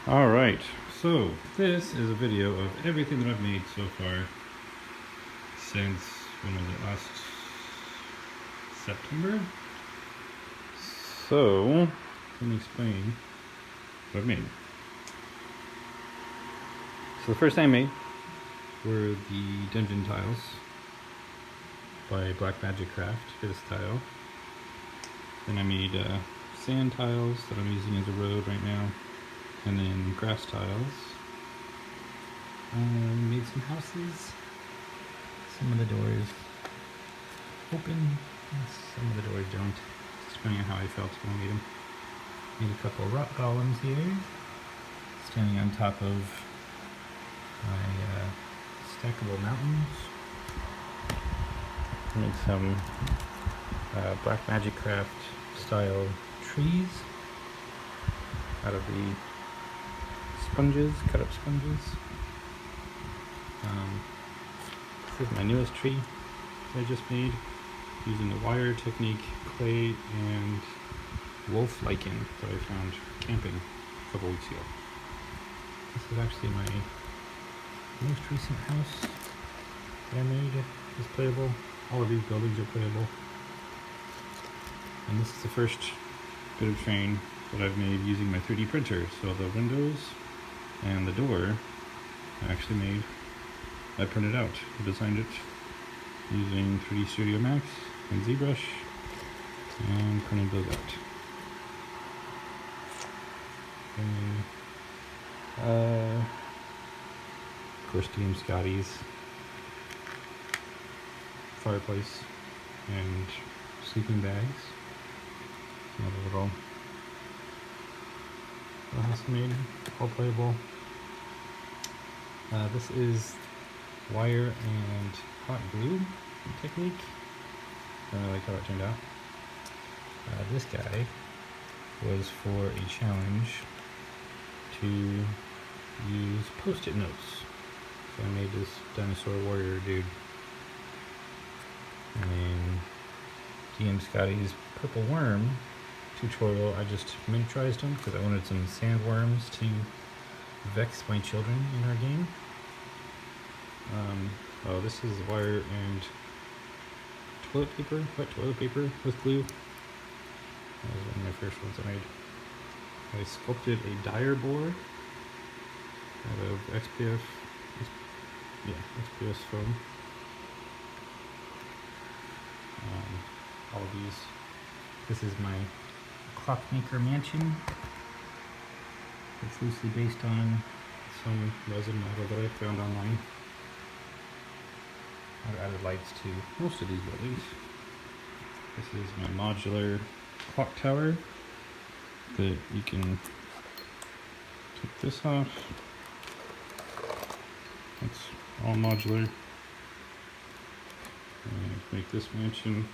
Alright, so this is a video of everything that I've made so far since, when was it, last September? So, let me explain what I've made. So the first thing I made were the dungeon tiles by Black Magic Craft, this tile. Then I made sand tiles that I'm using as a road right now. And then grass tiles. Made some houses. Some of the doors open, some of the doors don't, depending on how I felt when I made them. Made a couple rock golems here, standing on top of my stackable mountains. Made some Black Magic Craft style trees out of the sponges, cut up sponges. This is my newest tree that I just made using the wire technique, clay, and wolf lichen that I found camping a couple weeks ago. This is actually my most recent house that I made. It's playable. All of these buildings are playable. And this is the first bit of terrain that I've made using my 3D printer. So the windows and the door I actually made. I printed out. I designed it using 3D Studio Max and ZBrush and printed those out. And, of course, DM Scotty's fireplace and sleeping bags. Another little house made, all playable. This is wire and hot glue technique. I really like how it turned out. This guy was for a challenge to use post-it notes. So I made this dinosaur warrior dude. And DM Scotty's purple worm tutorial, I just miniaturized them because I wanted some sandworms to vex my children in our game. This is wire and toilet paper, wet toilet paper with glue. That was one of my first ones I made. I sculpted a dire boar out of XPS foam. All of these. This is my clockmaker mansion. It's loosely based on some resin model that I found online. I've added lights to most of these buildings. This is my modular clock tower that you can take this off. It's all modular. And make this mansion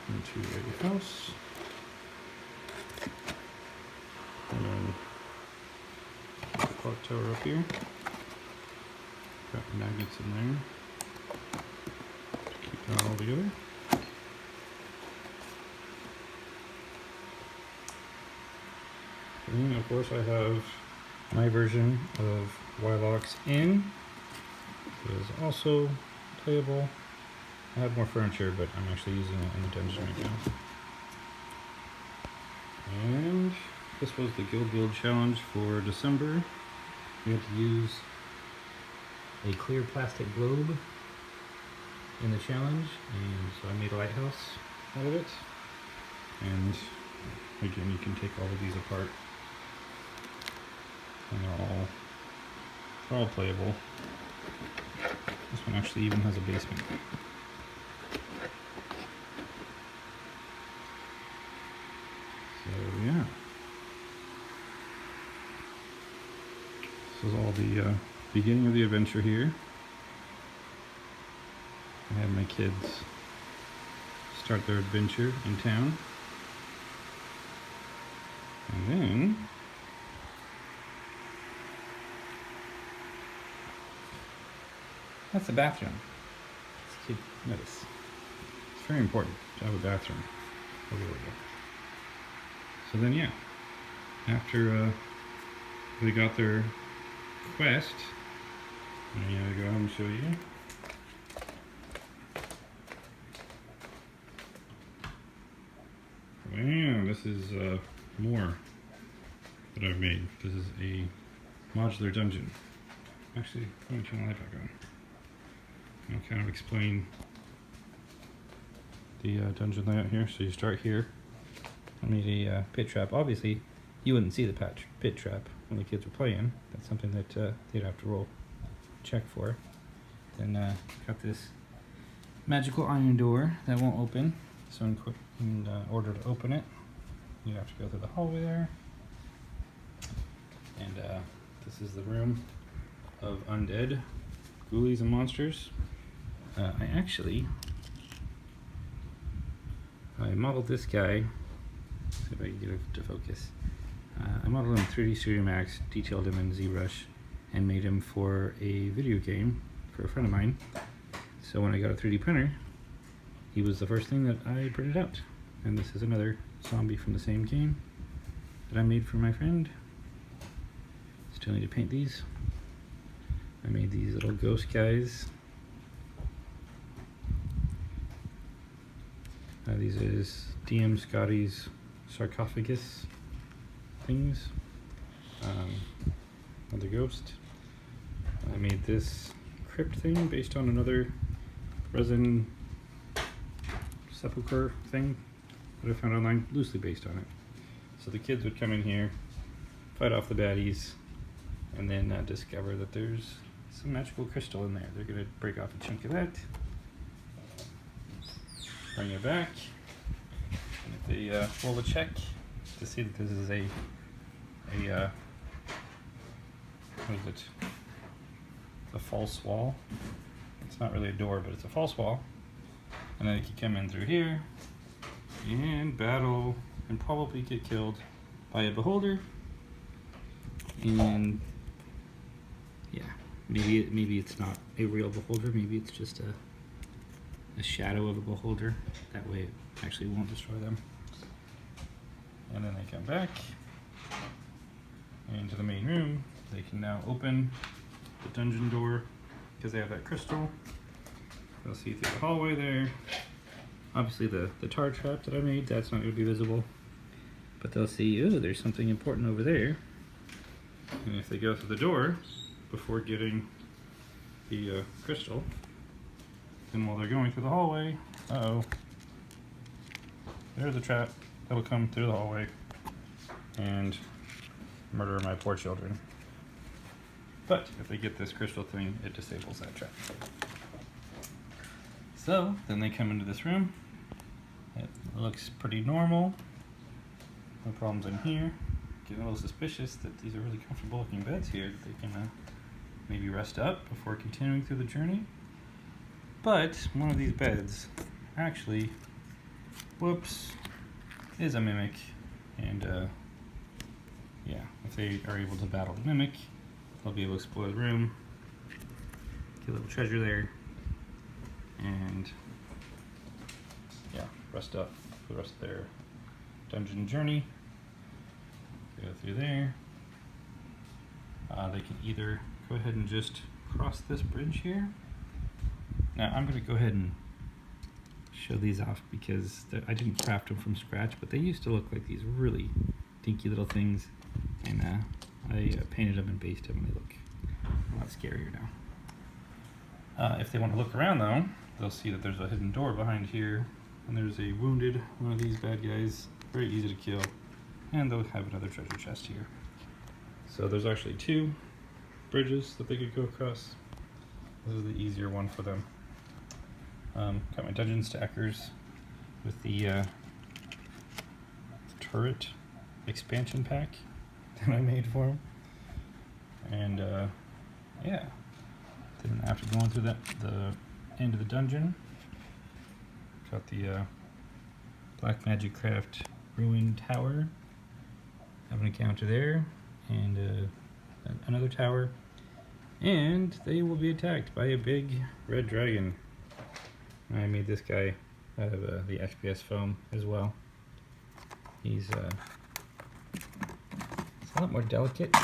into a house. And then clock tower up here. Got magnets in there to keep that all together. And of course I have my version of Wylox Inn. It is also playable. I have more furniture, but I'm actually using it in the dungeon right now. And this was the Guild Build Challenge for December. We had to use a clear plastic globe in the challenge, and so I made a lighthouse out of it. And again, you can take all of these apart, and they're all playable. This one actually even has a basement. So yeah, this is all the beginning of the adventure here. I had my kids start their adventure in town, and then that's the bathroom. Notice. It's very important to have a bathroom. Oh, there we go. So then, yeah, after they got their quest. I'm gonna go ahead and show you. Wow, this is more that I've made. This is a modular dungeon. Actually, let me turn the light back on. I'll kind of explain the dungeon layout here. So you start here. I made a pit trap. Obviously, you wouldn't see the pit trap when the kids were playing. That's something that they'd have to roll check for. Then got this magical iron door that won't open. So in order to open it, you have to go through the hallway there. And this is the room of undead ghoulies and monsters. I modeled this guy. See if I can get it to focus. I modeled him in 3D Studio Max, detailed him in ZBrush, and made him for a video game for a friend of mine. So when I got a 3D printer, he was the first thing that I printed out. And this is another zombie from the same game that I made for my friend. Still need to paint these. I made these little ghost guys. These is DM Scotty's sarcophagus things. Another ghost. I made this crypt thing based on another resin sepulcher thing that I found online, loosely based on it. So the kids would come in here, fight off the baddies, and then discover that there's some magical crystal in there. They're gonna break off a chunk of that, bring it back, and if they roll a check to see that this is a what is it? A false wall. It's not really a door, but it's a false wall. And then they can come in through here and battle and probably get killed by a beholder. And yeah, maybe it's not a real beholder. Maybe it's just a shadow of a beholder. That way it actually won't destroy them. And then they come back into the main room. They can now open the dungeon door because they have that crystal. They'll see through the hallway there. Obviously the tar trap that I made, that's not going to be visible. But they'll see, oh, there's something important over there. And if they go through the door before getting the crystal, then while they're going through the hallway, uh-oh, there's a trap that'll come through the hallway and murder my poor children. But if they get this crystal thing, it disables that trap. So then they come into this room. It looks pretty normal. No problems in here. Getting a little suspicious that these are really comfortable looking beds here that they can maybe rest up before continuing through the journey. But one of these beds actually, whoops, is a mimic. And yeah, if they are able to battle the mimic, they'll be able to explore the room, get a little treasure there, and yeah, rest up for the rest of their dungeon journey. Go through there. They can either go ahead and just cross this bridge here. Now I'm going to go ahead and show these off because I didn't craft them from scratch, but they used to look like these really dinky little things, and I painted them and based them, and they look a lot scarier now. If they want to look around though, they'll see that there's a hidden door behind here, and there's a wounded one of these bad guys, very easy to kill, and they'll have another treasure chest here. So there's actually two bridges that they could go across. This is the easier one for them. Got my dungeon stackers with the turret expansion pack that I made for them. And yeah, then after going through the end of the dungeon, got the Black Magic Craft Ruined Tower. Have an encounter there, and another tower, and they will be attacked by a big red dragon. I made this guy out of the XPS foam as well. He's a lot more delicate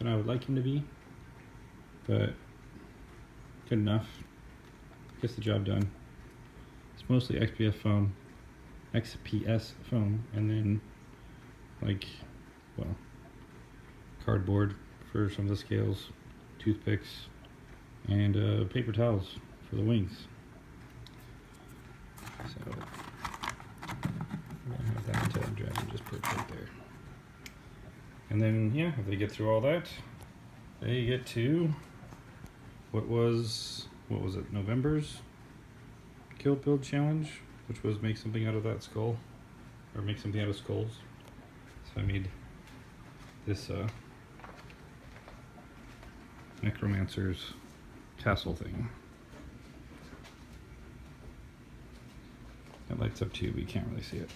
than I would like him to be, but good enough. Gets the job done. It's mostly XPS foam, and then cardboard for some of the scales, toothpicks, and paper towels for the wings. So I'm gonna have that drag and just put it right there. And then if they get through all that, they get to what was it, November's Guild Build Challenge, which was make something out of that skull, or make something out of skulls. So I made this necromancer's tassel thing. It lights up too, but you can't really see it.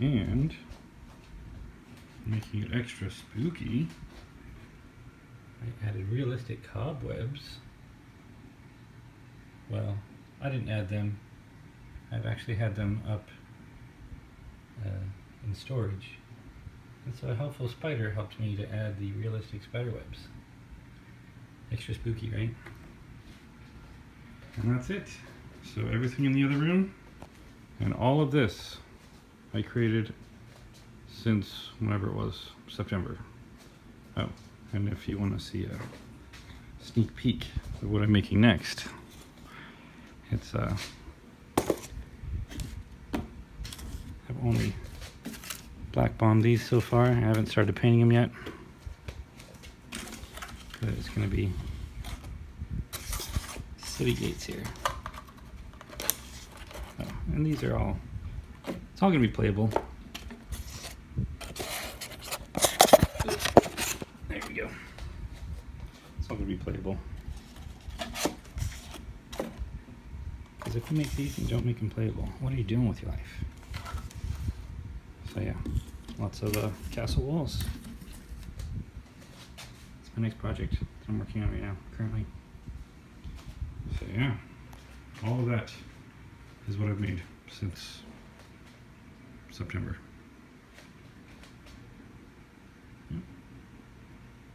And making it extra spooky, I added realistic cobwebs. Well, I didn't add them. I've actually had them up in storage. And so a helpful spider helped me to add the realistic spider webs. Extra spooky, right? And that's it. So everything in the other room, and all of this I created since whenever it was, September. Oh, and if you want to see a sneak peek of what I'm making next, it's I've only black bombed these so far. I haven't started painting them yet, but it's going to be city gates here. Oh, and these are all, it's all going to be playable. There we go. It's all going to be playable. Because if you make these and you don't make them playable, what are you doing with your life? So yeah, lots of castle walls. It's my next project that I'm working on right now, currently. So yeah, all of that is what I've made since September.